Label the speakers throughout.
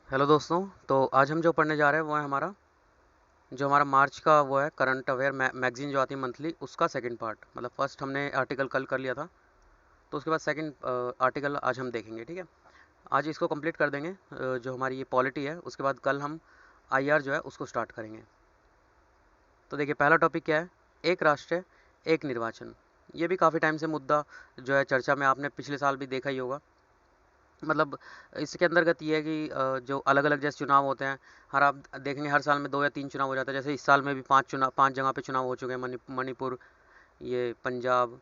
Speaker 1: Hello दोस्तों। तो आज हम जो पढ़ने जा रहे हैं वो है हमारा मार्च का वो है करंट अवेयर मैगजीन जो आती है मंथली, उसका सेकंड पार्ट। मतलब फर्स्ट हमने आर्टिकल कल कर लिया था, तो उसके बाद सेकंड आर्टिकल आज हम देखेंगे। ठीक है, आज इसको कंप्लीट कर देंगे। जो हमारी ये पॉलिटी है, उसके बाद कल हम आईआर जो है उसको स्टार्ट करेंगे। तो देखिए, पहला टॉपिक क्या है? एक राष्ट्र एक निर्वाचन। ये भी काफ़ी टाइम से मुद्दा जो है चर्चा में, आपने पिछले साल भी देखा ही होगा। मतलब इसके अंतर्गत ये है कि जो अलग अलग जैसे चुनाव होते हैं, हर आप देखेंगे हर साल में 2 या 3 चुनाव हो जाते हैं। जैसे इस साल में भी 5 जगह पे चुनाव हो चुके हैं। मणिपुर, ये पंजाब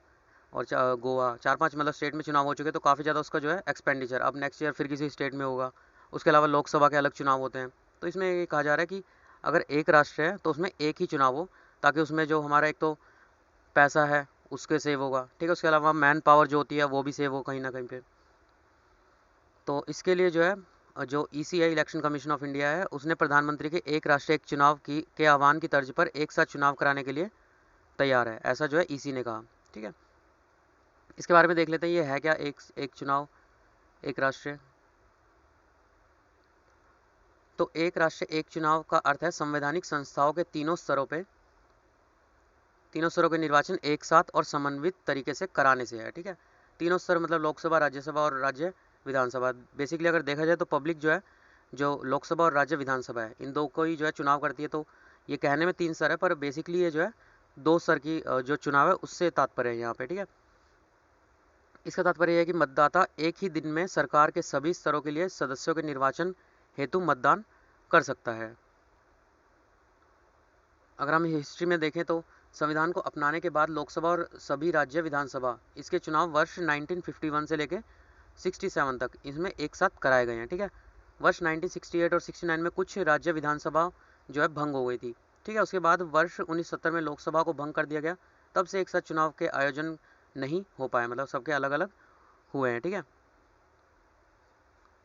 Speaker 1: और गोवा, 4-5 मतलब स्टेट में चुनाव हो चुके हैं। तो काफ़ी ज़्यादा उसका जो है एक्सपेंडिचर अब नेक्स्ट ईयर फिर किसी स्टेट में होगा। उसके अलावा लोकसभा के अलग चुनाव होते हैं। तो इसमें ये कहा जा रहा है कि अगर एक राष्ट्र है तो उसमें एक ही चुनाव हो, ताकि उसमें जो हमारा एक तो पैसा है उसके सेव होगा। ठीक है, उसके अलावा मैन पावर जो होती है वो भी सेव हो कहीं ना कहीं पे। तो इसके लिए जो है, जो ECI election commission of India है, उसने प्रधानमंत्री के एक राष्ट्र एक चुनाव की के आह्वान की तर्ज पर एक साथ चुनाव कराने के लिए तैयार है, ऐसा जो है ईसी ने कहा। ठीक है, इसके बारे में देख लेते हैं ये है क्या, एक एक चुनाव एक राष्ट्र। तो एक राष्ट्र एक चुनाव का अर्थ है संवैधानिक संस्थाओं के तीनों स्तरों के निर्वाचन एक साथ और समन्वित तरीके से कराने से है। ठीक है, तीनों स्तर मतलब लोकसभा, राज्यसभा और राज्य विधानसभा। बेसिकली अगर देखा जाए तो पब्लिक जो है, जो लोकसभा और राज्य विधानसभा है, इन दो को ही जो है चुनाव करती है। तो ये कहने में 3 स्तर है, पर बेसिकली ये जो है 2 स्तर की जो चुनाव है उससे तात्पर्य है यहाँ पे। ठीक है, इसका तात्पर्य है कि मतदाता एक ही दिन में सरकार के सभी स्तरों के लिए सदस्यों के निर्वाचन हेतु मतदान कर सकता है। अगर हम हिस्ट्री में देखें तो संविधान को अपनाने के बाद लोकसभा और सभी राज्य विधानसभा इसके चुनाव वर्ष 1951 से लेकर 67 तक इसमें एक साथ कराए गए हैं। ठीक है, वर्ष 1968 और 69 में कुछ राज्य विधानसभा जो है भंग हो गई थी। ठीक है, उसके बाद वर्ष 1970 में लोकसभा को भंग कर दिया गया। तब से एक साथ चुनाव के आयोजन नहीं हो पाए, मतलब सबके अलग अलग हुए हैं। ठीक है,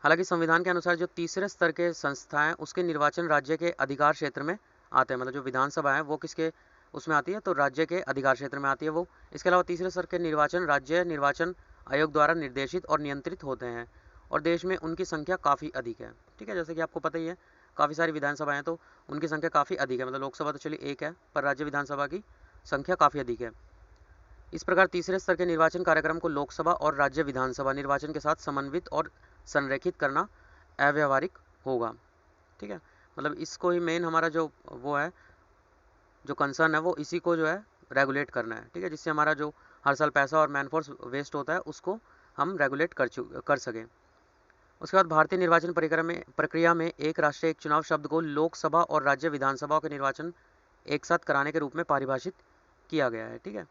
Speaker 1: हालांकि संविधान के अनुसार जो तीसरे स्तर के संस्था है उसके निर्वाचन राज्य के अधिकार क्षेत्र में आते हैं। मतलब जो विधानसभा है वो किसके उसमें आती है, तो राज्य के अधिकार क्षेत्र में आती है वो। इसके अलावा तीसरे स्तर के निर्वाचन राज्य निर्वाचन आयोग द्वारा निर्देशित और नियंत्रित होते हैं, और देश में उनकी संख्या काफ़ी अधिक है। ठीक है, जैसे कि आपको पता ही है, काफ़ी सारी विधानसभाएं हैं, तो उनकी संख्या काफ़ी अधिक है। मतलब लोकसभा तो चलिए एक है, पर राज्य विधानसभा की संख्या काफ़ी अधिक है। इस प्रकार तीसरे स्तर के निर्वाचन कार्यक्रम को लोकसभा और राज्य विधानसभा निर्वाचन के साथ समन्वित और संरेखित करना अव्यावहारिक होगा। ठीक है, मतलब इसको ही मेन हमारा जो वो है, जो कंसर्न है वो इसी को जो है रेगुलेट करना है। ठीक है, जिससे हमारा जो हर साल पैसा और मैन फोर्स वेस्ट होता है उसको हम रेगुलेट कर सकें। उसके बाद भारतीय निर्वाचन प्रक्रिया में एक राष्ट्र एक चुनाव शब्द को लोकसभा और राज्य विधानसभाओं के निर्वाचन एक साथ कराने के रूप में परिभाषित किया गया है। ठीक है,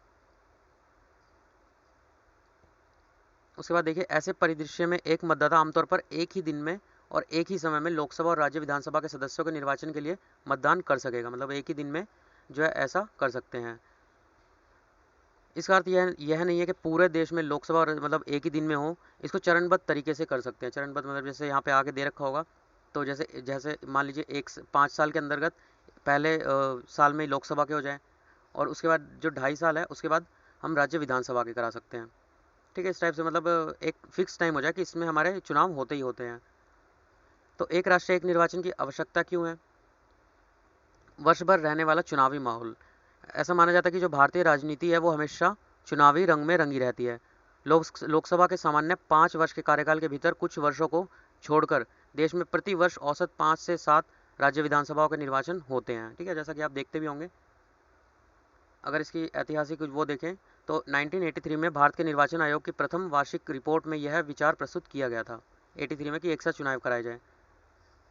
Speaker 1: उसके बाद देखिए, ऐसे परिदृश्य में एक मतदाता आमतौर पर एक ही दिन में और एक ही समय में लोकसभा और राज्य विधानसभा के सदस्यों के निर्वाचन के लिए मतदान कर सकेगा। मतलब एक ही दिन में जो है ऐसा कर सकते हैं। इसका अर्थ यह नहीं है कि पूरे देश में लोकसभा और मतलब एक ही दिन में हो। इसको चरणबद्ध तरीके से कर सकते हैं। चरणबद्ध मतलब जैसे यहाँ पे आगे दे रखा होगा, तो जैसे जैसे मान लीजिए 5 साल के अंतर्गत पहले साल में लोकसभा के हो जाए, और उसके बाद जो 2.5 साल है उसके बाद हम राज्य विधानसभा के करा सकते हैं। ठीक है, इस टाइप से मतलब एक फिक्स टाइम हो जाए कि इसमें हमारे चुनाव होते ही होते हैं। तो एक राष्ट्र एक निर्वाचन की आवश्यकता क्यों है? वर्ष भर रहने वाला चुनावी माहौल। ऐसा माना जाता है कि जो भारतीय राजनीति है वो हमेशा चुनावी रंग में रंगी रहती है। लोकसभा के सामान्य 5 वर्ष के कार्यकाल के भीतर कुछ वर्षों को छोड़कर देश में प्रति वर्ष औसत 5 से 7 राज्य विधानसभाओं के निर्वाचन होते हैं। ठीक है, जैसा कि आप देखते भी होंगे। अगर इसकी ऐतिहासिक वो देखें तो 1983 में भारत के निर्वाचन आयोग की प्रथम वार्षिक रिपोर्ट में यह विचार प्रस्तुत किया गया था, 83 में, कि एक साथ चुनाव कराए जाए।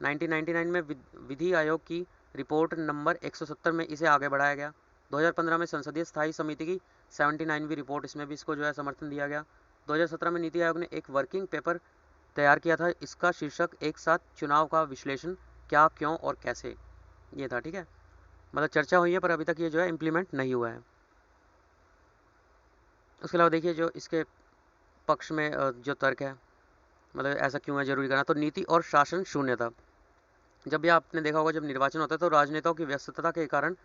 Speaker 1: 1999 में विधि आयोग की रिपोर्ट नंबर 170 में इसे आगे बढ़ाया गया। 2015 में संसदीय स्थायी समिति की 79वीं रिपोर्ट, इसमें भी इसको जो है समर्थन दिया गया। 2017 में नीति आयोग ने एक वर्किंग पेपर तैयार किया था। इसका शीर्षक एक साथ चुनाव का विश्लेषण, क्या, क्यों और कैसे, ये था। ठीक है, मतलब चर्चा हुई है पर अभी तक ये जो है इम्प्लीमेंट नहीं हुआ है। उसके अलावा देखिए, जो इसके पक्ष में जो तर्क है, मतलब ऐसा क्यों है जरूरी करना, तो नीति और शासन शून्यता। जब भी आपने देखा होगा, जब निर्वाचन होता है तो राजनेताओं की व्यस्तता के कारण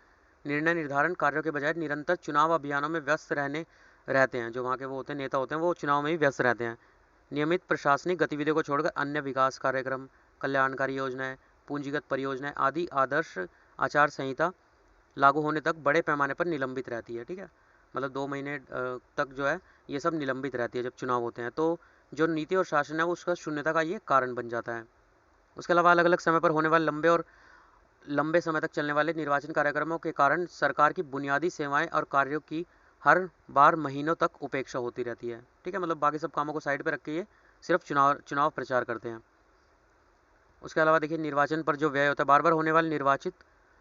Speaker 1: निर्णय निर्धारण कार्यों के बजाय निरंतर चुनाव अभियानों में व्यस्त रहते हैं। जो वहाँ के वो होते हैं, नेता होते हैं, वो चुनाव में ही व्यस्त रहते हैं। नियमित प्रशासनिक गतिविधियों को छोड़कर अन्य विकास कार्यक्रम कल्याणकारी योजनाएं, पूंजीगत परियोजनाएं आदि आदर्श आचार संहिता लागू होने तक बड़े पैमाने पर निलंबित रहती है। ठीक है, मतलब 2 महीने तक जो है ये सब निलंबित रहती है जब चुनाव होते हैं। तो जो नीति और शासन है उसका शून्यता का ये कारण बन जाता है। उसके अलावा अलग अलग समय पर होने वाले लंबे समय तक चलने वाले निर्वाचन कार्यक्रमों के कारण सरकार की बुनियादी सेवाएं और कार्यों की हर बार महीनों तक उपेक्षा होती रहती है। ठीक है, मतलब बाकी सब कामों को साइड पे रख के ये सिर्फ चुनाव प्रचार करते हैं। उसके अलावा देखिए, निर्वाचन पर जो व्यय होता है, बार बार होने वाले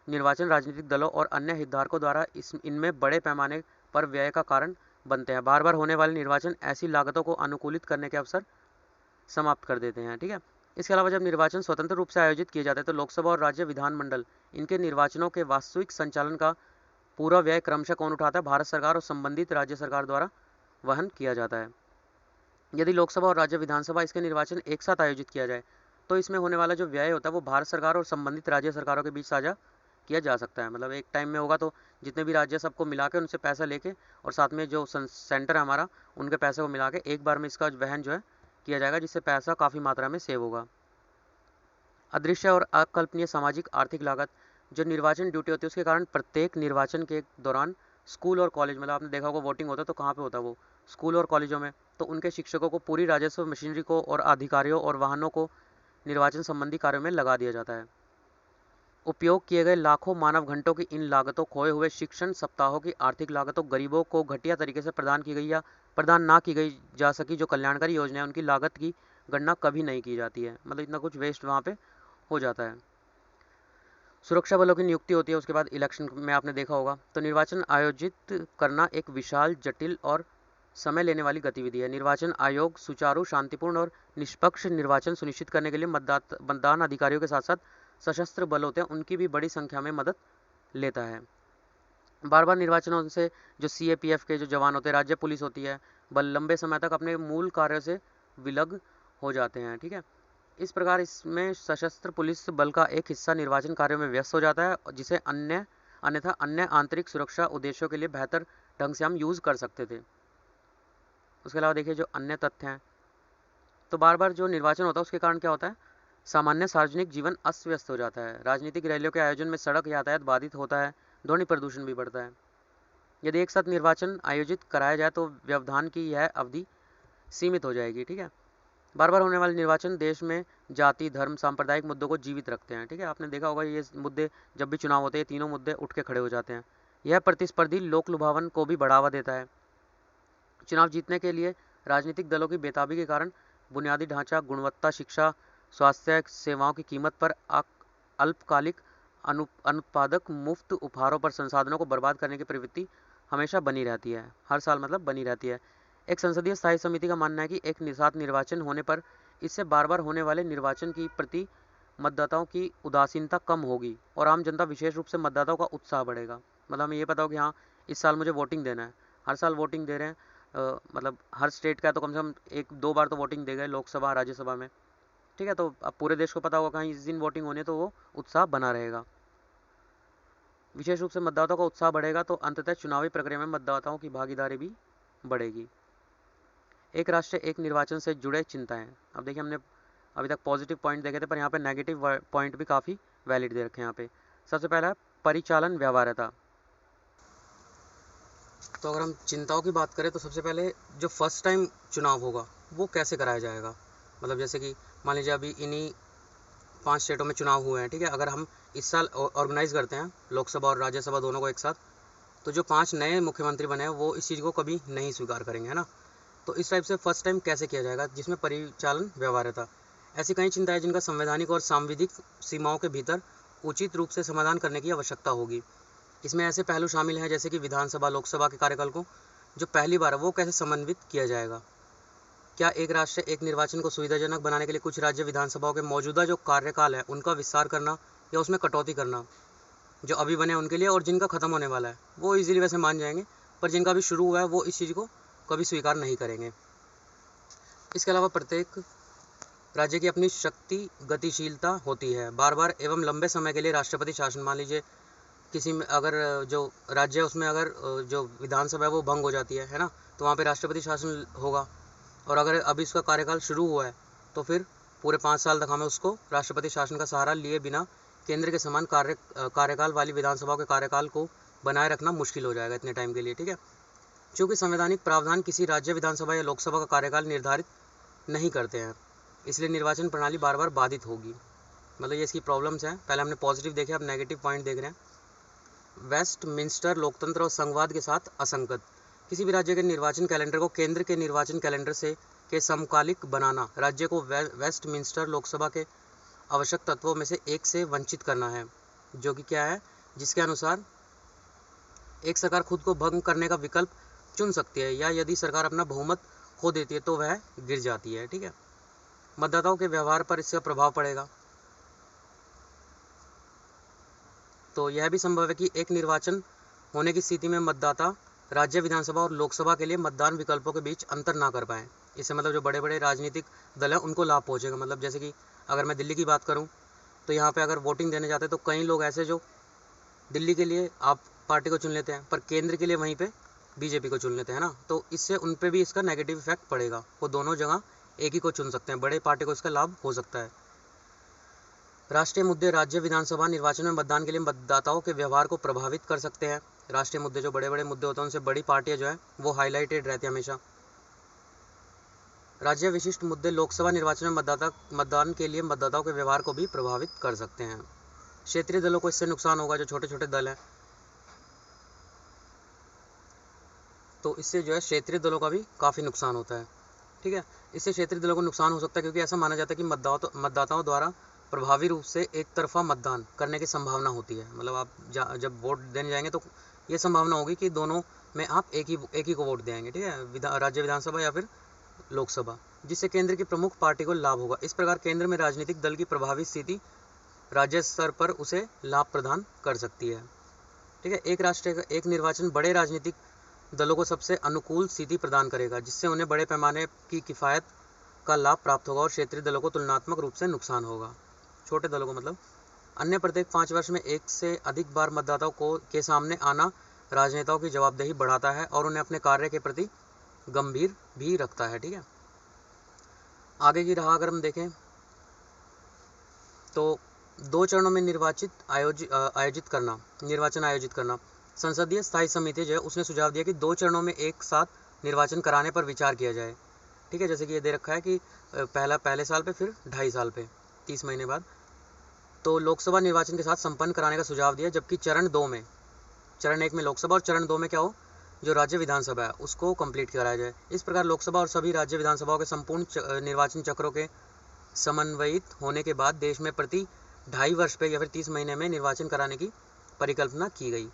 Speaker 1: निर्वाचन राजनीतिक दलों और अन्य हितधारकों द्वारा इनमें बड़े पैमाने पर व्यय का कारण बनते हैं। बार बार होने वाले निर्वाचन ऐसी लागतों को अनुकूलित करने के अवसर समाप्त कर देते हैं। ठीक है, इसके अलावा जब निर्वाचन स्वतंत्र रूप से आयोजित किए जाते हैं तो लोकसभा और राज्य विधानमंडल इनके निर्वाचनों के वास्तविक संचालन का पूरा व्यय क्रमशः कौन उठाता है? भारत सरकार और संबंधित राज्य सरकार द्वारा वहन किया जाता है। यदि लोकसभा और राज्य विधानसभा इसके निर्वाचन एक साथ आयोजित किया जाए तो इसमें होने वाला जो व्यय होता है वो भारत सरकार और संबंधित राज्य सरकारों के बीच साझा किया जा सकता है। मतलब एक टाइम में होगा तो जितने भी राज्य सबको मिला के उनसे पैसा लेके और साथ में जो सेंटर है हमारा उनके पैसे को मिला के एक बार में इसका वहन जो है किया जाएगा, जिससे पैसा काफ़ी मात्रा में सेव होगा। अदृश्य और अकल्पनीय सामाजिक आर्थिक लागत, जो निर्वाचन ड्यूटी होती है उसके कारण प्रत्येक निर्वाचन के दौरान स्कूल और कॉलेज, मतलब आपने देखा होगा वोटिंग होता है तो कहाँ पे होता है वो स्कूल और कॉलेजों में, तो उनके शिक्षकों को पूरी राजस्व मशीनरी को और अधिकारियों और वाहनों को निर्वाचन संबंधी कार्यों में लगा दिया जाता है। उपयोग किए गए लाखों मानव घंटों की इन लागतों, खोए हुए शिक्षण सप्ताहों की आर्थिक लागतों, गरीबों को घटिया तरीके से प्रदान की गई या प्रदान ना की गई जा सकी जो कल्याणकारी योजना है उनकी लागत की गणना कभी नहीं की जाती है। मतलब इतना कुछ वेस्ट वहाँ पे हो जाता है। सुरक्षा बलों की नियुक्ति होती है उसके बाद इलेक्शन में, आपने देखा होगा। तो निर्वाचन आयोजित करना एक विशाल, जटिल और समय लेने वाली गतिविधि है। निर्वाचन आयोग सुचारू, शांतिपूर्ण और निष्पक्ष निर्वाचन सुनिश्चित करने के लिए मतदान अधिकारियों के साथ साथ सशस्त्र बल होते हैं उनकी भी बड़ी संख्या में मदद लेता है। बार बार निर्वाचनों से जो CAPF के जो जवान होते हैं, राज्य पुलिस होती है, बल लंबे समय तक अपने मूल कार्य से विलग हो जाते हैं। ठीक है, इस प्रकार इसमें सशस्त्र पुलिस बल का एक हिस्सा निर्वाचन कार्यों में व्यस्त हो जाता है जिसे अन्यथा अन्य आंतरिक सुरक्षा उद्देश्यों के लिए बेहतर ढंग से हम यूज़ कर सकते थे। उसके अलावा देखिए जो अन्य तथ्य हैं, तो बार बार जो निर्वाचन होता है उसके कारण क्या होता है? सामान्य सार्वजनिक जीवन अस्त व्यस्त हो जाता है। राजनीतिक रैलियों के आयोजन में सड़क यातायात बाधित होता है, ध्वनि प्रदूषण भी बढ़ता है। यदि एक साथ निर्वाचन आयोजित कराया जाए तो व्यवधान की यह अवधि सीमित हो जाएगी। ठीक है, बार बार होने वाले निर्वाचन देश में जाति, धर्म, सांप्रदायिक मुद्दों को जीवित रखते हैं। ठीक है, आपने देखा होगा ये मुद्दे जब भी चुनाव होते हैं तीनों मुद्दे उठ के खड़े हो जाते हैं। यह प्रतिस्पर्धी लोक लुभावन को भी बढ़ावा देता है। चुनाव जीतने के लिए राजनीतिक दलों की बेताबी के कारण बुनियादी ढांचा, गुणवत्ता, शिक्षा, स्वास्थ्य सेवाओं की कीमत पर अल्पकालिक अनुत्पादक मुफ्त उपहारों पर संसाधनों को बर्बाद करने की प्रवृत्ति हमेशा बनी रहती है। हर साल मतलब बनी रहती है। एक संसदीय स्थायी समिति का मानना है कि एक साथ निर्वाचन होने पर इससे बार बार होने वाले निर्वाचन की प्रति मतदाताओं की उदासीनता कम होगी और आम जनता, विशेष रूप से मतदाताओं का उत्साह बढ़ेगा। मतलब हमें ये पता हो कि हाँ इस साल मुझे वोटिंग देना है, हर साल वोटिंग दे रहे हैं, मतलब हर स्टेट का तो कम से कम 1-2 बार तो वोटिंग दे गए लोकसभा राज्यसभा में। ठीक है, तो अब पूरे देश को पता होगा कहीं इस दिन वोटिंग होनी है तो वो उत्साह बना रहेगा। विशेष रूप से मतदाताओं का उत्साह बढ़ेगा तो अंततः चुनावी प्रक्रिया में मतदाताओं की भागीदारी भी बढ़ेगी। एक राष्ट्र एक निर्वाचन से जुड़े चिंताएं। अब देखिए हमने अभी तक पॉजिटिव पॉइंट देखे थे पर यहाँ पे नेगेटिव पॉइंट भी काफ़ी वैलिड दे रखे हैं यहाँ पे। सबसे पहला है परिचालन व्यवहार्यता। तो अगर हम चिंताओं की बात करें तो सबसे पहले जो फर्स्ट टाइम चुनाव होगा वो कैसे कराया जाएगा। मतलब जैसे कि मान लीजिए अभी इन्हीं 5 स्टेटों में चुनाव हुए हैं। ठीक है, अगर हम इस साल ऑर्गेनाइज करते हैं लोकसभा और राज्यसभा दोनों को एक साथ, तो जो 5 नए मुख्यमंत्री बने हैं वो इस चीज़ को कभी नहीं स्वीकार करेंगे, है ना। तो इस टाइप से फर्स्ट टाइम कैसे किया जाएगा, जिसमें परिचालन व्यवहार्यता। ऐसी कई चिंताएं जिनका संवैधानिक और सांविधिक सीमाओं के भीतर उचित रूप से समाधान करने की आवश्यकता होगी। इसमें ऐसे पहलू शामिल हैं जैसे कि विधानसभा लोकसभा के कार्यकाल को जो पहली बार है वो कैसे समन्वित किया जाएगा। क्या एक राष्ट्र एक निर्वाचन को सुविधाजनक बनाने के लिए कुछ राज्य विधानसभाओं के मौजूदा जो कार्यकाल है उनका विस्तार करना या उसमें कटौती करना, जो अभी बने उनके लिए, और जिनका खत्म होने वाला है वो इजीली वैसे मान जाएंगे, पर जिनका भी शुरू हुआ है वो इस चीज़ को कभी स्वीकार नहीं करेंगे। इसके अलावा प्रत्येक राज्य की अपनी शक्ति गतिशीलता होती है। बार बार एवं लंबे समय के लिए राष्ट्रपति शासन, मान लीजिए किसी में अगर जो राज्य है उसमें अगर जो विधानसभा है वो भंग हो जाती है ना, तो वहाँ पे राष्ट्रपति शासन होगा। और अगर अभी इसका कार्यकाल शुरू हुआ है तो फिर पूरे 5 साल तक हमें उसको राष्ट्रपति शासन का सहारा लिए बिना केंद्र के समान कार्यकाल वाली विधानसभाओं के कार्यकाल को बनाए रखना मुश्किल हो जाएगा इतने टाइम के लिए, ठीक है। चूँकि संवैधानिक प्रावधान किसी राज्य विधानसभा या लोकसभा का कार्यकाल निर्धारित नहीं करते हैं, इसलिए निर्वाचन प्रणाली बार बार बाधित होगी। मतलब ये इसकी प्रॉब्लम्स हैं। पहले हमने पॉजिटिव देखे, अब नेगेटिव पॉइंट देख रहे हैं। वेस्टमिंस्टर लोकतंत्र और संघवाद के साथ असंगत। किसी भी राज्य के निर्वाचन कैलेंडर को केंद्र के निर्वाचन कैलेंडर से के समकालिक बनाना राज्य को वेस्टमिंस्टर लोकसभा के आवश्यक तत्वों में से एक से वंचित करना है, जो कि क्या है, जिसके अनुसार एक सरकार खुद को भंग करने का विकल्प चुन सकती है, या यदि सरकार अपना बहुमत खो देती है तो वह गिर जाती है, ठीक है। मतदाताओं के व्यवहार पर इसका प्रभाव पड़ेगा। तो यह भी संभव है कि एक निर्वाचन होने की स्थिति में मतदाता राज्य विधानसभा और लोकसभा के लिए मतदान विकल्पों के बीच अंतर ना कर पाएँ। इससे मतलब जो बड़े बड़े राजनीतिक दल हैं उनको लाभ पहुँचेगा। मतलब जैसे कि अगर मैं दिल्ली की बात करूँ तो यहाँ पे अगर वोटिंग देने जाते हैं तो कई लोग ऐसे जो दिल्ली के लिए आप पार्टी को चुन लेते हैं पर केंद्र के लिए वहीं पे बीजेपी को चुन लेते हैं ना, तो इससे उन पे भी इसका नेगेटिव इफेक्ट पड़ेगा। वो दोनों जगह एक ही को चुन सकते हैं, बड़े पार्टी को इसका लाभ हो सकता है। राष्ट्रीय मुद्दे राज्य विधानसभा निर्वाचन में मतदान के लिए मतदाताओं के व्यवहार को प्रभावित कर सकते हैं। राष्ट्रीय मुद्दे जो बड़े बड़े मुद्दे होते हैं उनसे बड़ी पार्टियां जो है वो हाईलाइटेड रहती है हमेशा। राज्य विशिष्ट मुद्दे लोकसभा निर्वाचन में मतदान के लिए मतदाताओं के व्यवहार को भी प्रभावित कर सकते हैं। क्षेत्रीय दलों को इससे नुकसान होगा, जो छोटे छोटे दल हैं, तो इससे जो है क्षेत्रीय दलों का भी काफ़ी नुकसान होता है, ठीक है। इससे क्षेत्रीय दलों को नुकसान हो सकता है क्योंकि ऐसा माना जाता है कि मतदाताओं द्वारा प्रभावी रूप से एक तरफा मतदान करने की संभावना होती है। मतलब आप जब वोट देने जाएंगे तो ये संभावना होगी कि दोनों में आप एक ही को वोट देंगे, ठीक है, राज्य विधानसभा या फिर लोकसभा, जिससे केंद्र की प्रमुख पार्टी को लाभ होगा। इस प्रकार केंद्र में राजनीतिक दल की प्रभावी स्थिति राज्य स्तर पर उसे लाभ प्रदान कर सकती है, ठीक है। एक राष्ट्र एक निर्वाचन बड़े राजनीतिक दलों को सबसे अनुकूल स्थिति प्रदान करेगा, जिससे उन्हें बड़े पैमाने की किफ़ायत का लाभ प्राप्त होगा और क्षेत्रीय दलों को तुलनात्मक रूप से नुकसान होगा। छोटे दलों को मतलब अन्य प्रत्येक 5 वर्ष में एक से अधिक बार मतदाताओं को के सामने आना राजनेताओं की जवाबदेही बढ़ाता है और उन्हें अपने कार्य के प्रति गंभीर भी रखता है, ठीक है। आगे की राह अगर हम देखें तो 2 चरणों में निर्वाचन आयोजित करना। संसदीय स्थायी समिति जो है उसने सुझाव दिया कि 2 चरणों में एक साथ निर्वाचन कराने पर विचार किया जाए, ठीक है। जैसे कि ये दे रखा है कि पहले साल पे फिर 2.5 साल पे 30 महीने बाद तो लोकसभा निर्वाचन के साथ संपन्न कराने का सुझाव दिया, जबकि चरण 1 में लोकसभा और चरण 2 में क्या हो, जो राज्य विधानसभा है उसको कंप्लीट कराया जाए। इस प्रकार लोकसभा और सभी राज्य विधानसभाओं के संपूर्ण निर्वाचन चक्रों के समन्वयित होने के बाद देश में प्रति 2.5 वर्ष पे या फिर 30 महीने में निर्वाचन कराने की परिकल्पना की गई।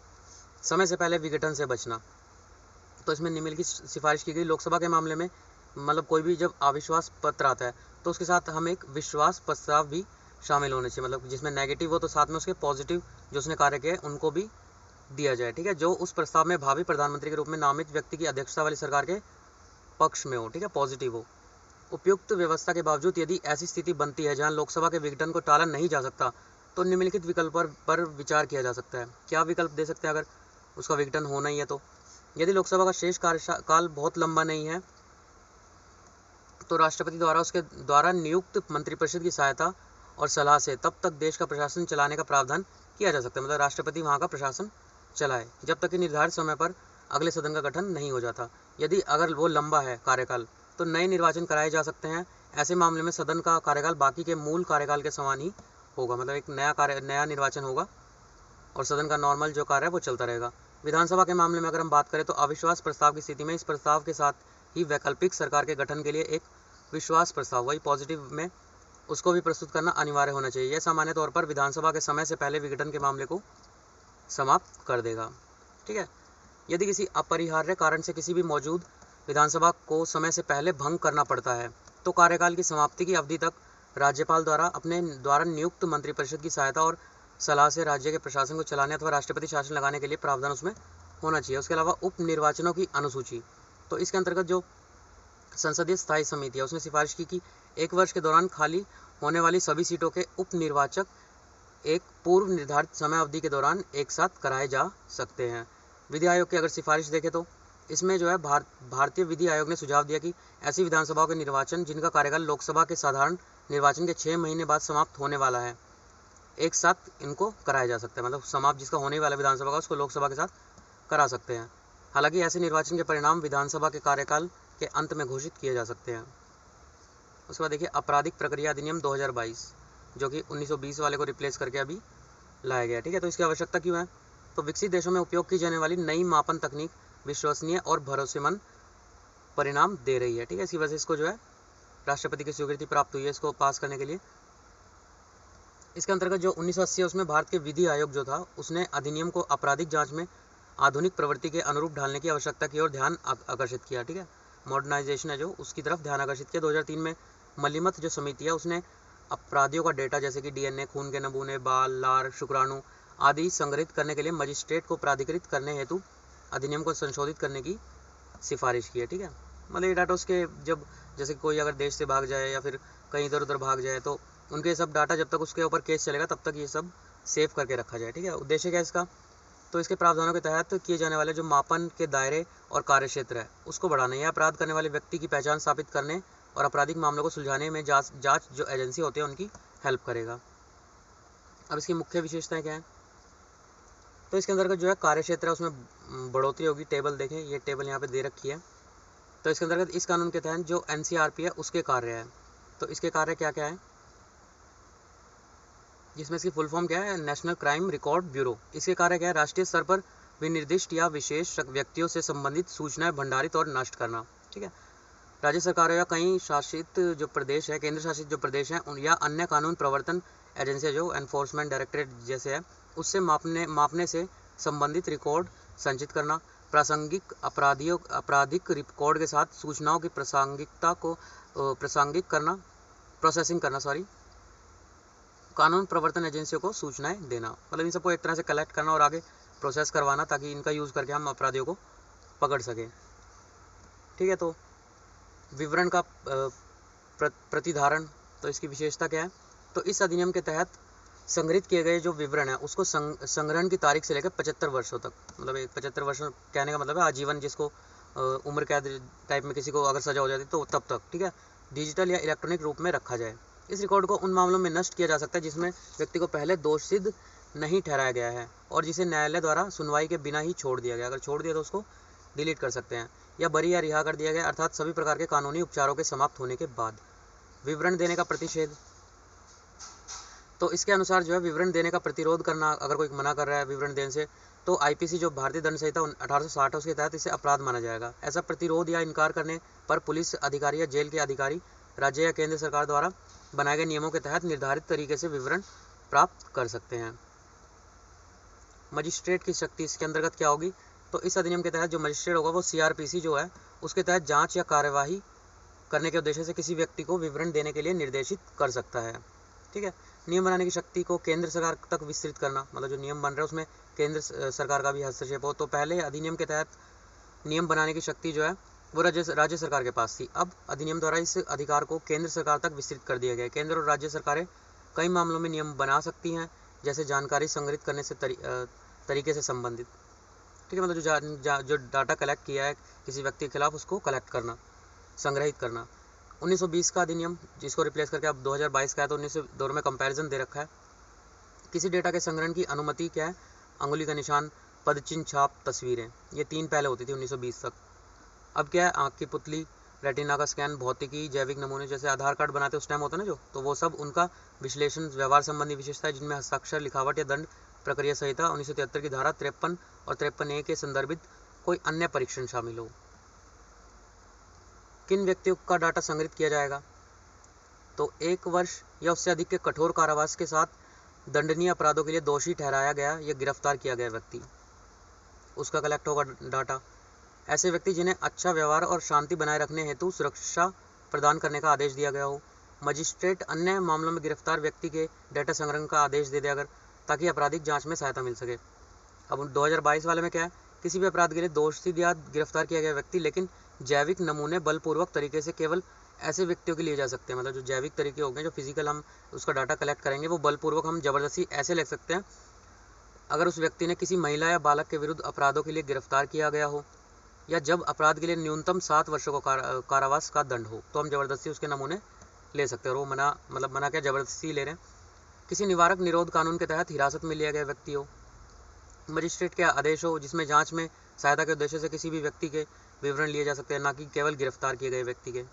Speaker 1: समय से पहले विघटन से बचना, तो इसमें निम्नलिखित की सिफारिश की गई। लोकसभा के मामले में मतलब कोई भी जब अविश्वास पत्र आता है तो उसके साथ हम एक विश्वास प्रस्ताव भी शामिल होने चाहिए, मतलब जिसमें नेगेटिव हो तो साथ में उसके पॉजिटिव जो उसने कार्य किए उनको भी दिया जाए, ठीक है। जो उस प्रस्ताव में भावी प्रधानमंत्री के रूप में नामित व्यक्ति की अध्यक्षता वाली सरकार के पक्ष में हो, ठीक है, पॉजिटिव हो। उपयुक्त व्यवस्था के बावजूद यदि ऐसी स्थिति बनती है जहां लोकसभा के विघटन को टाला नहीं जा सकता तो निम्नलिखित विकल्प पर विचार किया जा सकता है। क्या विकल्प दे सकते हैं अगर उसका विघटन होना ही है तो? यदि लोकसभा का शेष कार्यकाल बहुत लंबा नहीं है तो राष्ट्रपति द्वारा उसके द्वारा नियुक्त मंत्रिपरिषद की सहायता और सलाह से तब तक देश का प्रशासन चलाने का प्रावधान किया जा सकता है। मतलब राष्ट्रपति वहाँ का प्रशासन चलाए जब तक कि निर्धारित समय पर अगले सदन का गठन नहीं हो जाता। यदि अगर वो लंबा है कार्यकाल तो नए निर्वाचन कराए जा सकते हैं। ऐसे मामले में सदन का कार्यकाल बाकी के मूल कार्यकाल के समान ही होगा, मतलब एक नया निर्वाचन होगा और सदन का नॉर्मल जो कार्य है वो चलता रहेगा। विधानसभा के मामले में अगर हम बात करें तो अविश्वास प्रस्ताव की स्थिति में इस प्रस्ताव के साथ ही वैकल्पिक सरकार के गठन के लिए एक विश्वास प्रस्ताव, वही पॉजिटिव में, उसको भी प्रस्तुत करना अनिवार्य होना चाहिए। यह सामान्य तौर पर विधानसभा के समय से पहले विघटन के मामले को समाप्त कर देगा, ठीक है। यदि किसी अपरिहार्य कारण से किसी भी मौजूद विधानसभा को समय से पहले भंग करना पड़ता है तो कार्यकाल की समाप्ति की अवधि तक राज्यपाल द्वारा अपने द्वारा नियुक्त मंत्रिपरिषद की सहायता और सलाह से राज्य के प्रशासन को चलाने अथवा राष्ट्रपति शासन लगाने के लिए प्रावधान उसमें होना चाहिए। उसके अलावा उप निर्वाचनों की अनुसूची, तो इसके अंतर्गत जो संसदीय स्थायी समिति है उसने सिफारिश की कि 1 वर्ष के दौरान खाली होने वाली सभी सीटों के उप निर्वाचक एक पूर्व निर्धारित समय अवधि के दौरान एक साथ कराए जा सकते हैं। विधि आयोग की अगर सिफारिश देखें तो इसमें जो है भारतीय विधि आयोग ने सुझाव दिया कि ऐसी विधानसभाओं के निर्वाचन जिनका कार्यकाल लोकसभा के साधारण निर्वाचन के 6 महीने बाद समाप्त होने वाला है, एक साथ इनको कराया जा सकता है। मतलब समाप्त जिसका होने वाला विधानसभा का उसको लोकसभा के साथ करा सकते हैं। हालांकि ऐसे निर्वाचन के परिणाम विधानसभा के कार्यकाल के अंत में घोषित किए जा सकते हैं। उसके बाद देखिए आपराधिक प्रक्रिया अधिनियम 2022, जो कि 1920 वाले को रिप्लेस करके अभी लाया गया। ठीक है, तो इसकी आवश्यकता क्यों है? तो विकसित देशों में उपयोग की जाने वाली नई मापन तकनीक विश्वसनीय और भरोसेमंद परिणाम दे रही है। ठीक है, इसी वजह से इसको जो है राष्ट्रपति की स्वीकृति प्राप्त हुई है इसको पास करने के लिए। इसके अंतर्गत जो 1980 है उसमें भारत के विधि आयोग जो था उसने अधिनियम को आपराधिक जांच में आधुनिक प्रवृत्ति के अनुरूप ढालने की आवश्यकता की ओर ध्यान आकर्षित किया। ठीक है, मॉडर्नाइजेशन है जो उसकी तरफ ध्यान आकर्षित किया। 2003 में मलिमथ जो समिति है उसने अपराधियों का डेटा जैसे कि डीएनए, खून के नमूने, बाल, लार, शुक्राणु आदि संग्रहित करने के लिए मजिस्ट्रेट को प्राधिकृत करने हेतु अधिनियम को संशोधित करने की सिफारिश की है। ठीक है, मतलब ये डाटा उसके जब जैसे कोई अगर देश से भाग जाए या फिर कहीं इधर उधर भाग जाए तो उनके सब डाटा जब तक उसके ऊपर केस चलेगा तब तक ये सब सेव करके रखा जाए। ठीक है, उद्देश्य क्या है इसका? तो इसके प्रावधानों के तहत किए जाने वाले जो मापन के दायरे और कार्यक्षेत्र है उसको बढ़ाना, या अपराध करने वाले व्यक्ति की पहचान स्थापित करने और आपराधिक मामलों को सुलझाने में जांच जो एजेंसी होती है उनकी हेल्प करेगा। अब इसकी मुख्य विशेषताएं क्या है? तो इसके अंतर्गत जो है कार्यक्षेत्र है उसमें बढ़ोतरी होगी। टेबल देखें, ये टेबल यहाँ पे दे रखी है। तो इसके अंतर्गत इस कानून के तहत जो एनसीआरपी है उसके कार्य है। तो इसके कार्य क्या क्या है, जिसमें इसकी फुल फॉर्म क्या है? National crime record bureau. इसके कार्य क्या है? राष्ट्रीय स्तर पर विनिर्दिष्ट या विशेष व्यक्तियों से संबंधित सूचनाएं भंडारित और नष्ट करना। ठीक है, राज्य सरकारों या कई शासित जो प्रदेश है, केंद्र शासित जो प्रदेश हैं या अन्य कानून प्रवर्तन एजेंसियां जो एनफोर्समेंट डायरेक्टरेट जैसे है उससे मापने से संबंधित रिकॉर्ड संचित करना, प्रासंगिक आपराधिक रिकॉर्ड के साथ सूचनाओं की प्रासंगिकता को प्रोसेसिंग करना, कानून प्रवर्तन एजेंसियों को सूचनाएं देना। मतलब इन सबको एक तरह से कलेक्ट करना और आगे प्रोसेस करवाना ताकि इनका यूज़ करके हम अपराधियों को पकड़ सकें। ठीक है, तो विवरण का प्रतिधारण, तो इसकी विशेषता क्या है? तो इस अधिनियम के तहत संग्रहित किए गए जो विवरण है उसको संग्रहण की तारीख से लेकर 75 वर्षों तक, मतलब 75 वर्ष कहने का मतलब है आजीवन, जिसको उम्र कैद टाइप में किसी को अगर सजा हो जाती तो तब तक, ठीक है, डिजिटल या इलेक्ट्रॉनिक रूप में रखा जाए। इस रिकॉर्ड को उन मामलों में नष्ट किया जा सकता है जिसमें व्यक्ति को पहले दोष सिद्ध नहीं ठहराया गया है और जिसे न्यायालय द्वारा सुनवाई के बिना ही छोड़ दिया गया। अगर छोड़ दिया तो उसको डिलीट कर सकते हैं, या बरी या रिहा कर दिया गया, अर्थात सभी प्रकार के कानूनी उपचारों के समाप्त होने के बाद। विवरण देने का प्रतिषेध, तो इसके अनुसार जो है विवरण देने का प्रतिरोध करना, अगर कोई मना कर रहा है विवरण देने से तो आईपीसी जो भारतीय दंड संहिता 1860 है उसके तहत इसे अपराध माना जाएगा। ऐसा प्रतिरोध या इनकार करने पर पुलिस अधिकारी या जेल के अधिकारी राज्य या केंद्र सरकार द्वारा बनाए गए नियमों के तहत निर्धारित तरीके से विवरण प्राप्त कर सकते हैं। मजिस्ट्रेट की शक्ति इसके अंतर्गत क्या होगी? तो इस अधिनियम के तहत जो मजिस्ट्रेट होगा वो सीआरपीसी जो है उसके तहत जांच या कार्यवाही करने के उद्देश्य से किसी व्यक्ति को विवरण देने के लिए निर्देशित कर सकता है। ठीक है, नियम बनाने की शक्ति को केंद्र सरकार तक विस्तृत करना, मतलब जो नियम बन रहा है उसमें केंद्र सरकार का भी हस्तक्षेप हो। तो पहले अधिनियम के तहत नियम बनाने की शक्ति जो है वो राज्य सरकार के पास थी। अब अधिनियम द्वारा इस अधिकार को केंद्र सरकार तक विस्तृत कर दिया गया है। केंद्र और राज्य सरकारें कई मामलों में नियम बना सकती हैं, जैसे जानकारी संग्रहित करने से तरीके से संबंधित। ठीक है, मतलब जो डाटा कलेक्ट किया है किसी व्यक्ति के खिलाफ उसको कलेक्ट करना, संग्रहित करना। 1920 का अधिनियम जिसको रिप्लेस करके अब 2022 का है, तो 1902 में कंपैरिजन दे रखा है। किसी डेटा के संग्रहण की अनुमति क्या है? अंगुली का निशान, पदचिन्ह, छाप, तस्वीरें, ये 3 पहले होती थी 1920 तक। अब क्या है? आँख की पुतली, रेटिना का स्कैन, भौतिकी, जैविक नमूने, जैसे आधार कार्ड बनाते उस टाइम होता है ना जो, तो वो सब उनका विश्लेषण, व्यवहार संबंधी विशेषता है जिनमें हस्ताक्षर, लिखावट या दंड प्रक्रिया संहिता 1973 की धारा 53 और 53A के संदर्भित कोई अन्य परीक्षण शामिल हो। किन व्यक्तियों का डाटा संग्रहित किया जाएगा? तो 1 वर्ष या उससे अधिक के कठोर कारावास के साथ दंडनीय अपराधों के लिए दोषी ठहराया गया या गिरफ्तार किया गया व्यक्ति, उसका कलेक्ट होगा डाटा। ऐसे व्यक्ति जिन्हें अच्छा व्यवहार और शांति बनाए रखने हेतु सुरक्षा प्रदान करने का आदेश दिया गया हो। मजिस्ट्रेट अन्य मामलों में गिरफ्तार व्यक्ति के डेटा संग्रहण का आदेश दे दे अगर, ताकि आपराधिक जांच में सहायता मिल सके। अब 2022 वाले में क्या है? किसी भी अपराध के लिए दोषी या गिरफ्तार किया गया व्यक्ति, लेकिन जैविक नमूने बलपूर्वक तरीके से केवल ऐसे व्यक्तियों के लिए जा सकते हैं। मतलब जो जैविक तरीके हो गए, जो फिजिकल हम उसका डाटा कलेक्ट करेंगे वो बलपूर्वक हम जबरदस्ती ऐसे ले सकते हैं अगर उस व्यक्ति ने किसी महिला या बालक के विरुद्ध अपराधों के लिए गिरफ्तार किया गया हो, या जब अपराध के लिए न्यूनतम 7 वर्षों का कारावास का दंड हो, तो हम जबरदस्ती उसके नमूने ले सकते हैं, और वो मना क्या, ज़बरदस्ती ले रहे हैं। किसी निवारक निरोध कानून के तहत हिरासत में लिया गया व्यक्ति हो, मजिस्ट्रेट के आदेश हो जिसमें जांच में सहायता के उद्देश्य से किसी भी व्यक्ति के विवरण लिए जा सकते हैं, ना कि केवल गिरफ्तार किए गए व्यक्ति के।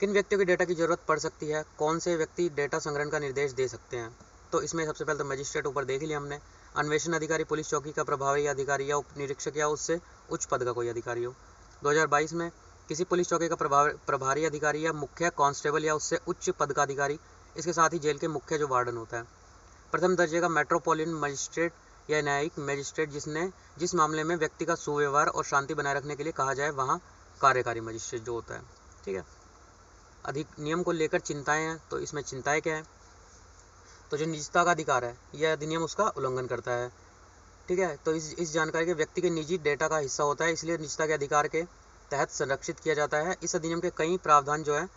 Speaker 1: किन व्यक्तियों की डेटा की जरूरत पड़ सकती है, कौन से व्यक्ति डेटा संग्रहण का निर्देश दे सकते हैं, तो इसमें सबसे पहले तो मजिस्ट्रेट ऊपर देख लिया हमने, अन्वेषण अधिकारी, पुलिस चौकी का प्रभारी अधिकारी या उप निरीक्षक या उससे उच्च पद का कोई अधिकारी हो। 2022 में किसी पुलिस चौकी का प्रभारी अधिकारी या मुख्य कांस्टेबल या उससे उच्च पद का अधिकारी, इसके साथ ही जेल के मुख्य जो वार्डन होता है। प्रथम दर्जे का मेट्रोपॉलिटन मजिस्ट्रेट या न्यायिक मजिस्ट्रेट जिस मामले में व्यक्ति का सुव्यवहार और शांति बनाए रखने के लिए कहा जाए, वहाँ कार्यकारी मजिस्ट्रेट जो होता है। ठीक है, अधिक नियम को लेकर चिंताएं हैं, तो इसमें चिंताएं क्या है, तो जो निजता का अधिकार है यह अधिनियम उसका उल्लंघन करता है। ठीक है, तो इस जानकारी के व्यक्ति के निजी डेटा का हिस्सा होता है, इसलिए निजता के अधिकार के तहत संरक्षित किया जाता है। इस अधिनियम के कई प्रावधान जो है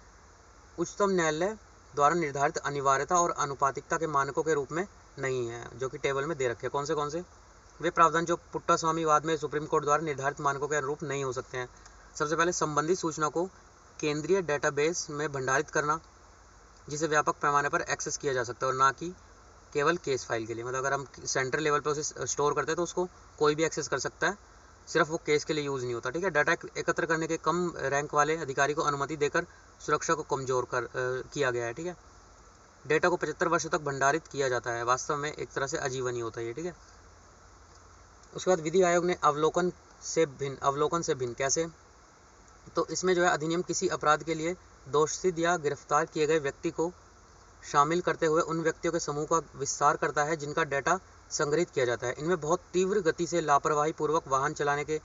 Speaker 1: उच्चतम न्यायालय द्वारा निर्धारित अनिवार्यता और अनुपातिकता के मानकों के रूप में नहीं है, जो कि टेबल में दे रखे हैं। कौन से वे प्रावधान जो पुट्टास्वामी वाद में सुप्रीम कोर्ट द्वारा निर्धारित मानकों के अनुरूप नहीं हो सकते हैं। सबसे पहले संबंधित सूचना को केंद्रीय डेटाबेस में भंडारित करना, जिसे व्यापक पैमाने पर एक्सेस किया जा सकता है और ना कि केवल केस फाइल के लिए। मतलब अगर हम सेंट्रल लेवल पर उसे स्टोर करते हैं तो उसको कोई भी एक्सेस कर सकता है, सिर्फ वो केस के लिए यूज़ नहीं होता। ठीक है, डाटा एकत्र करने के कम रैंक वाले अधिकारी को अनुमति देकर सुरक्षा को कमजोर किया गया है। ठीक है, डेटा को 75 वर्षों तक भंडारित किया जाता है, वास्तव में एक तरह से आजीवन ही होता है ये। ठीक है, उसके बाद विधि आयोग ने अवलोकन से भिन्न कैसे, तो इसमें जो है अधिनियम किसी अपराध के लिए दोषित या गिरफ्तार किए गए व्यक्ति को शामिल करते हुए उन व्यक्तियों के समूह का विस्तार करता है जिनका डेटा संग्रहित किया जाता है। इनमें बहुत तीव्र गति से लापरवाही पूर्वक वाहन चलाने के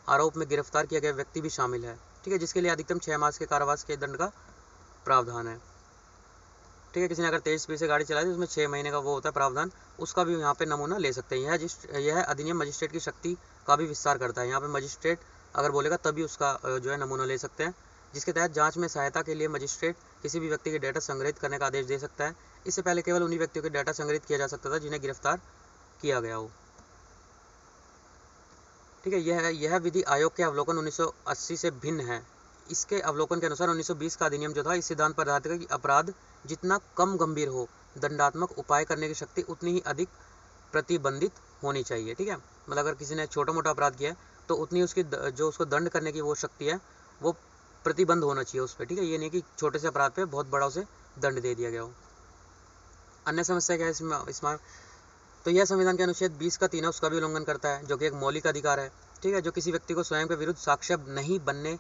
Speaker 1: आरोप में गिरफ्तार किया गया व्यक्ति भी शामिल है। ठीक है, जिसके लिए अधिकतम 6 मास के कारावास के दंड का प्रावधान है। ठीक है, किसी ने अगर तेज स्पीड से गाड़ी चलाई तो उसमें 6 महीने का वो होता है प्रावधान, उसका भी यहाँ पे नमूना ले सकते हैं। यह अधिनियम मजिस्ट्रेट की शक्ति का भी विस्तार करता है। यहाँ पे मजिस्ट्रेट अगर बोलेगा तभी उसका जो है नमूना ले सकते हैं, जिसके तहत जांच में सहायता के लिए मजिस्ट्रेट किसी भी व्यक्ति के डेटा संग्रहित करने का आदेश दे सकता है। इससे पहले केवल उन्हीं व्यक्तियों के डेटा संग्रहित किया जा सकता था जिन्हें गिरफ्तार किया गया हो। ठीक है, यह विधि आयोग के अवलोकन 1980 से भिन्न है। इसके अवलोकन के अनुसार 1920 का अधिनियम जो था इस सिद्धांत पर आधारित है कि अपराध जितना कम गंभीर हो, दंडात्मक उपाय करने की शक्ति उतनी ही अधिक प्रतिबंधित होनी चाहिए। ठीक है, मतलब अगर किसी ने छोटा मोटा अपराध किया है तो उतनी उसकी जो उसको दंड करने की वो शक्ति है वो प्रतिबंध होना चाहिए उस पर। ठीक है, ये नहीं कि छोटे से अपराध पे बहुत बड़ा उसे दंड दे दिया गया हो। अन्य समस्या क्या है इसमें, तो यह संविधान के अनुच्छेद 20 का 3 है उसका भी उल्लंघन करता है, जो कि एक मौलिक अधिकार है। ठीक है, जो किसी व्यक्ति को स्वयं के विरुद्ध साक्ष्य नहीं बनने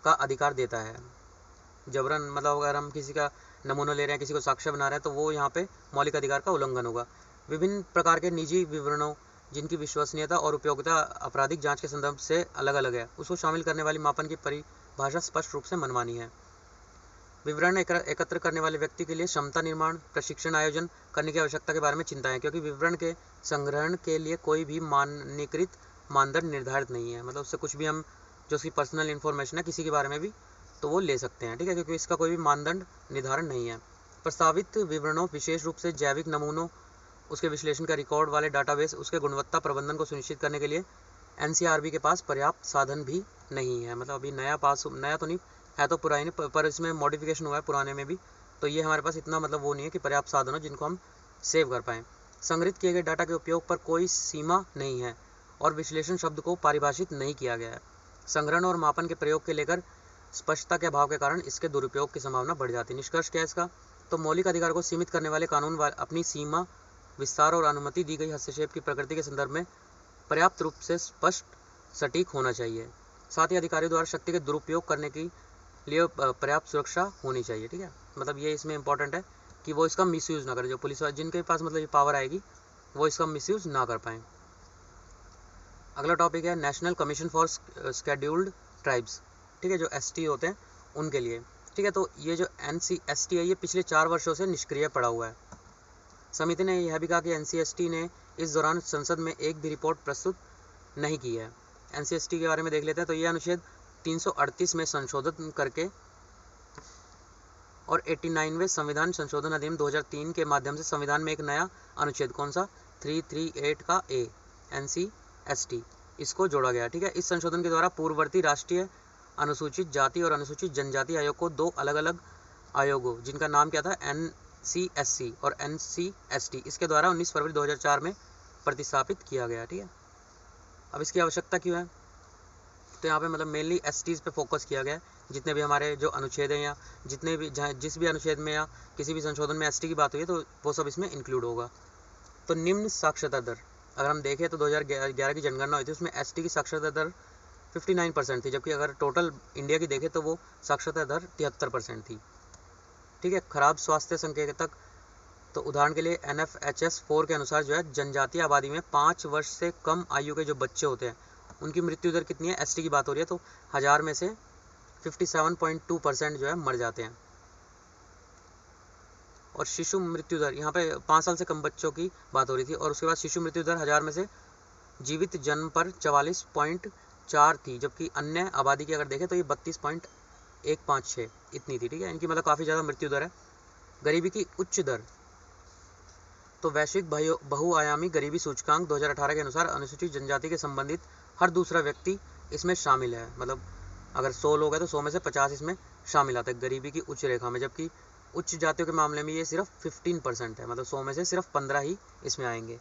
Speaker 1: का अधिकार देता है। जबरन मतलब अगर हम किसी का नमूना ले रहे हैं, किसी को साक्ष्य बना रहे हैं, तो वो यहाँ पे मौलिक अधिकार का उल्लंघन होगा। विभिन्न प्रकार के निजी विवरणों जिनकी विश्वसनीयता और उपयोगिता आपराधिक जांच के संदर्भ से अलग अलग है, उसको शामिल करने वाली मापन की परिभाषा स्पष्ट रूप से मनमानी है। विवरण एकत्र करने वाले व्यक्ति के लिए क्षमता निर्माण, प्रशिक्षण आयोजन करने की आवश्यकता के बारे में चिंता है, क्योंकि विवरण के संग्रहण के लिए कोई भी मानकीकृत मानदंड निर्धारित नहीं है। मतलब उससे कुछ भी हम जो उसकी पर्सनल इन्फॉर्मेशन है किसी के बारे में भी तो वो ले सकते हैं। ठीक है, क्योंकि इसका कोई भी मानदंड निर्धारण नहीं है। प्रस्तावित विवरणों, विशेष रूप से जैविक नमूनों, उसके विश्लेषण का रिकॉर्ड वाले डाटाबेस, उसके गुणवत्ता प्रबंधन को सुनिश्चित करने के लिए एनसीआरबी के पास पर्याप्त साधन भी नहीं है। मतलब अभी नया तो नहीं है, तो पुरानी पर इसमें मॉडिफिकेशन हुआ है पुराने में भी, तो ये हमारे पास इतना मतलब वो नहीं है कि पर्याप्त साधन हो जिनको हम सेव कर पाएँ। संग्रहित किए गए डाटा के उपयोग पर कोई सीमा नहीं है और विश्लेषण शब्द को परिभाषित नहीं किया गया है। संग्रहण और मापन के प्रयोग के लेकर स्पष्टता के अभाव के कारण इसके दुरुपयोग की संभावना बढ़ जाती है। निष्कर्ष क्या है इसका, तो मौलिक अधिकार को सीमित करने वाले कानून अपनी सीमा, विस्तार और अनुमति दी गई हस्तक्षेप की प्रकृति के संदर्भ में पर्याप्त रूप से स्पष्ट सटीक होना चाहिए। साथ ही अधिकारियों द्वारा शक्ति के दुरुपयोग करने के लिए पर्याप्त सुरक्षा होनी चाहिए। ठीक है, मतलब ये इसमें इंपॉर्टेंट है कि वो इसका मिसयूज़ ना करें, जो पुलिस वाले जिनके पास मतलब ये पावर आएगी वो इसका मिसयूज़ ना कर पाएँ। अगला टॉपिक है national commission for scheduled tribes. ठीक है, जो एसटी होते हैं उनके लिए। ठीक है, तो ये जो NCST है ये पिछले 4 वर्षों से निष्क्रिय पड़ा हुआ है। समिति ने यह भी कहा कि NCST ने इस दौरान संसद में एक भी रिपोर्ट प्रस्तुत नहीं की है। NCST के बारे में देख लेते हैं, तो ये अनुच्छेद 338 में संशोधन करके और 89वें संविधान संशोधन अधिनियम 2003 के माध्यम से संविधान में एक नया अनुच्छेद, कौन सा, 338 का A NCST, इसको जोड़ा गया। ठीक है, इस संशोधन के द्वारा पूर्ववर्ती राष्ट्रीय अनुसूचित जाति और अनुसूचित जनजाति आयोग को 2 अलग अलग आयोगों, जिनका नाम क्या था, NCSC और NCST, इसके द्वारा 19 फरवरी 2004 में प्रतिस्थापित किया गया। ठीक है, अब इसकी आवश्यकता क्यों है, तो यहाँ पे मतलब मेनली STs पे फोकस किया गया है। जितने भी हमारे जो अनुच्छेद हैं या जितने भी जिस भी अनुच्छेद में या किसी भी संशोधन में ST की बात हुई है तो वो सब इसमें इंक्लूड होगा। तो निम्न साक्षरता दर अगर हम देखें तो 2011 की जनगणना हुई थी, उसमें ST की साक्षरता दर 59% थी, जबकि अगर टोटल इंडिया की देखें तो वो साक्षरता दर 73% थी। ठीक है, खराब स्वास्थ्य संकेतक, तो उदाहरण के लिए NFHS 4 के अनुसार जो है जनजातीय आबादी में 5 वर्ष से कम आयु के जो बच्चे होते हैं उनकी मृत्यु दर कितनी है, ST की बात हो रही है तो 1000 में से 57.2% जो है मर जाते हैं। और शिशु मृत्यु दर, यहाँ पे 5 साल से कम बच्चों की बात हो रही थी, और उसके बाद शिशु मृत्यु दर 1000 में से जीवित जन्म पर 44.4 थी, जबकि अन्य आबादी की अगर देखें तो ये 32.156 इतनी थी। ठीक है, इनकी मतलब काफ़ी ज़्यादा मृत्यु दर है। गरीबी की उच्च दर, तो वैश्विक बहुआयामी गरीबी सूचकांक 2018 के अनुसार अनुसूचित जनजाति के संबंधित हर दूसरा व्यक्ति इसमें शामिल है। मतलब अगर 100 लोग हैं तो 100 में से 50 इसमें शामिल आते हैं गरीबी की उच्च रेखा में, जबकि उच्च जातियों के मामले में ये सिर्फ 15% है, मतलब 100 में से सिर्फ 15 ही इसमें आएंगे।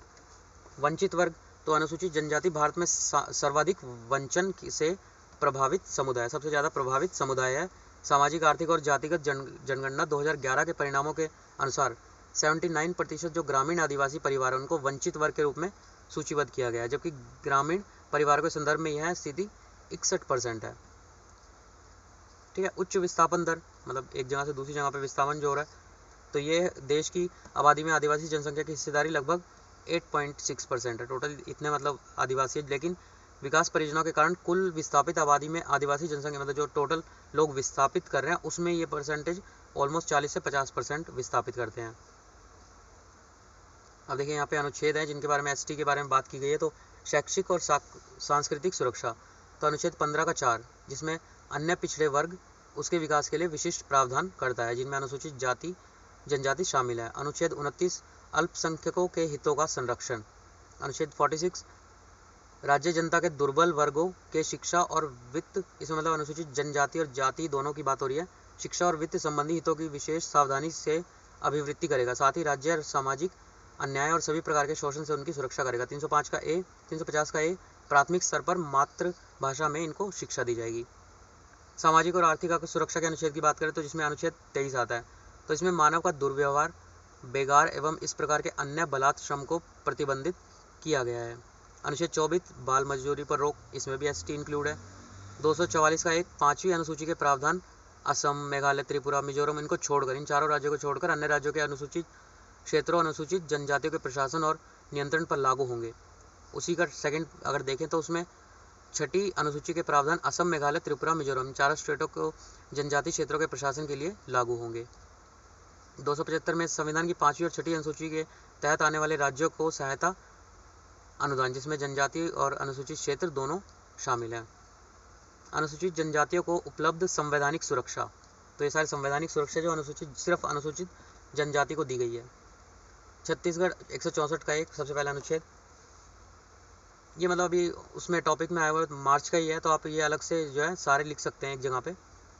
Speaker 1: वंचित वर्ग, तो अनुसूचित जनजाति भारत में सर्वाधिक वंचन से प्रभावित समुदाय, सबसे ज़्यादा प्रभावित समुदाय है। सामाजिक, आर्थिक और जातिगत जनगणना 2011 के परिणामों के अनुसार 79% जो ग्रामीण आदिवासी परिवार हैं उनको वंचित वर्ग के रूप में सूचीबद्ध किया गया है, जबकि ग्रामीण परिवारों के संदर्भ में यह स्थिति 61% है। ठीक है, उच्च विस्थापन दर, मतलब एक जगह से दूसरी जगह पर विस्थापन जो हो रहा है, तो ये देश की आबादी में आदिवासी जनसंख्या की हिस्सेदारी लगभग 8.6% है। टोटल इतने मतलब आदिवासी, लेकिन विकास परियोजनाओं के कारण कुल विस्थापित आबादी में आदिवासी जनसंख्या, मतलब जो टोटल लोग विस्थापित कर रहे हैं उसमें ये परसेंटेज ऑलमोस्ट 40 से 50% विस्थापित करते हैं। अब देखिए यहाँ पे अनुच्छेद हैं जिनके बारे में ST के बारे में बात की गई है। तो शैक्षिक और सांस्कृतिक सुरक्षा, तो अनुच्छेद 15 का 4, जिसमें अन्य पिछड़े वर्ग उसके विकास के लिए विशिष्ट प्रावधान करता है, जिनमें अनुसूचित जाति जनजाति शामिल है। अनुच्छेद 29 अल्पसंख्यकों के हितों का संरक्षण। अनुच्छेद 46 राज्य जनता के दुर्बल वर्गों के शिक्षा और वित्त, इसमें मतलब अनुसूचित जनजाति और जाति दोनों की बात हो रही है, शिक्षा और वित्त संबंधी हितों की विशेष सावधानी से अभिवृद्धि करेगा। साथ ही राज्य और सामाजिक अन्याय और सभी प्रकार के शोषण से उनकी सुरक्षा करेगा। 305 का ए, 350 का ए, प्राथमिक स्तर पर मातृभाषा में इनको शिक्षा दी जाएगी। सामाजिक और आर्थिक सुरक्षा के अनुच्छेद की बात करें तो जिसमें अनुच्छेद 23 आता है, तो इसमें मानव का दुर्व्यवहार, बेगार एवं इस प्रकार के अन्य बलात् श्रम को प्रतिबंधित किया गया है। अनुच्छेद 24 बाल मजदूरी पर रोक, इसमें भी ST इंक्लूड है। 244 का एक, 5वीं अनुसूची के प्रावधान असम, मेघालय, त्रिपुरा, मिजोरम, इनको छोड़कर, इन चारों राज्यों को छोड़कर अन्य राज्यों के अनुसूचित क्षेत्रों अनुसूचित जनजातियों के प्रशासन और नियंत्रण पर लागू होंगे। उसी का सेकंड अगर देखें तो उसमें 6ठी अनुसूची के प्रावधान असम, मेघालय, त्रिपुरा, मिजोरम, चारों स्टेटों को जनजातीय क्षेत्रों के प्रशासन के लिए लागू होंगे। 275 में संविधान की 5वीं और 6ठी अनुसूची के तहत आने वाले राज्यों को सहायता अनुदान, जिसमें जनजातीय और अनुसूचित क्षेत्र दोनों शामिल हैं। अनुसूचित जनजातियों को उपलब्ध संवैधानिक सुरक्षा, तो ये सारी संवैधानिक सुरक्षा जो सिर्फ अनुसूचित जनजाति को दी गई है। छत्तीसगढ़ 164 का एक, सबसे पहला अनुच्छेद, ये मतलब अभी उसमें टॉपिक में आया हुआ मार्च का ही है, तो आप ये अलग से जो है सारे लिख सकते हैं एक जगह पे,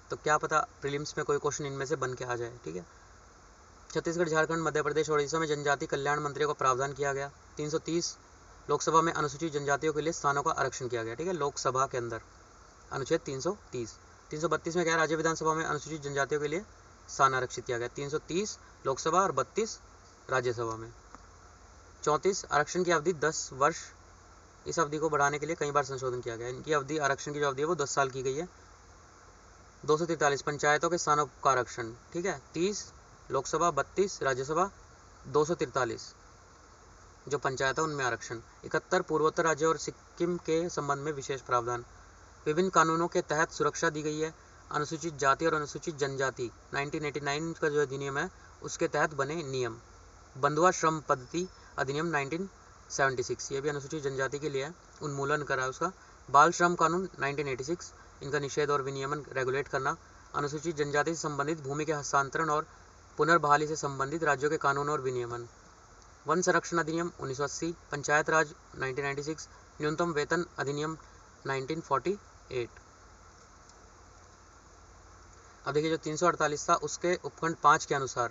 Speaker 1: तो क्या पता प्रीलिम्स में कोई क्वेश्चन इनमें से बन के आ जाए। ठीक है, छत्तीसगढ़, झारखंड, मध्य प्रदेश, ओडिशा में जनजाति कल्याण मंत्रियों का प्रावधान किया गया। 330 लोकसभा में अनुसूचित जनजातियों के लिए स्थानों का आरक्षण किया गया। ठीक है, लोकसभा के अंदर अनुच्छेद 330। 332 में क्या है, राज्य विधानसभा में अनुसूचित जनजातियों के लिए स्थान आरक्षित किया गया। 330 लोकसभा और 32 राज्यसभा में। 34 आरक्षण की अवधि 10 वर्ष, इस अवधि को बढ़ाने के लिए कई बार संशोधन किया गया। इनकी अवधि, आरक्षण की जो अवधि है वो 10 साल की गई है। 243 पंचायतों के स्थानों का आरक्षण। ठीक है, 30 लोकसभा, 32 राज्यसभा, 243 जो पंचायत है उनमें आरक्षण। 71 पूर्वोत्तर राज्यों और सिक्किम के संबंध में विशेष प्रावधान। विभिन्न कानूनों के तहत सुरक्षा दी गई है। अनुसूचित जाति और अनुसूचित जनजाति 1989 का जो अधिनियम है उसके तहत बने नियम। बंधुआ श्रम पद्धति अधिनियम 1976, ये भी अनुसूचित जनजाति के लिए है, उन्मूलन करा है उसका। बाल श्रम कानून 1986, इनका निषेध और विनियमन रेगुलेट करना। अनुसूचित जनजाति से संबंधित भूमि के हस्तांतरण और पुनर्बहाली से संबंधित राज्यों के कानून और विनियमन। वन संरक्षण अधिनियम 1980, पंचायत राज 1996, न्यूनतम वेतन अधिनियम 1948। अब देखिए जो 348 था उसके उपखंड 5 के अनुसार